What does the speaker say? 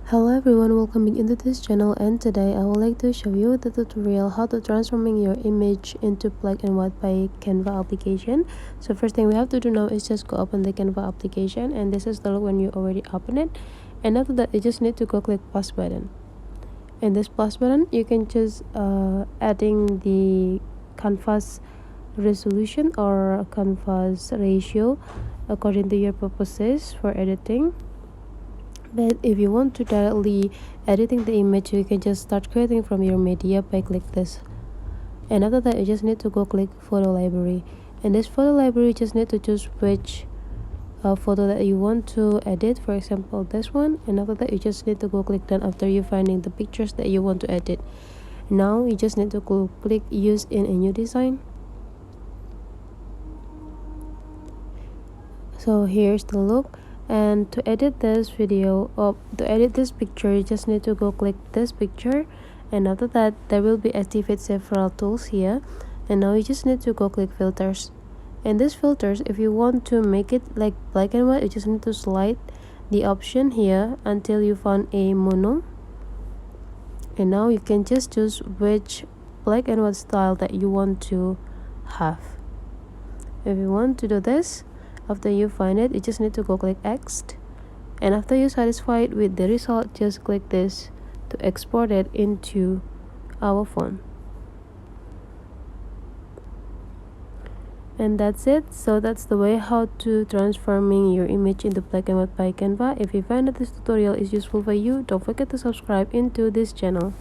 Hello everyone, welcome into this channel, and today I would like to show you the tutorial how to transforming your image into black and white by Canva application. So first thing we have to do now is just go open the Canva application, and this is the look when you already open it. And after that you just need to go click plus button. And this plus button you can choose adding the canvas resolution or canvas ratio according to your purposes for editing. But if you want to directly editing the image, you can just start creating from your media by click this. And after that you just need to go click photo library. In this photo library you just need to choose which photo that you want to edit, for example this one. And after that you just need to go click done after you finding the pictures that you want to edit. Now you just need to go click use in a new design. So here's the look. And to edit this video or to edit this picture, you just need to go click this picture, and after that there will be activate several tools here. And now you just need to go click filters. And these filters, if you want to make it like black and white, you just need to slide the option here until you find a mono. And now you can just choose which black and white style that you want to have. If you want to do this, after you find it, you just need to go click X, and after you're satisfied with the result, just click this to export it into our phone. And that's it. So that's the way how to transforming your image into black and white by Canva. If you find that this tutorial is useful for you, don't forget to subscribe into this channel.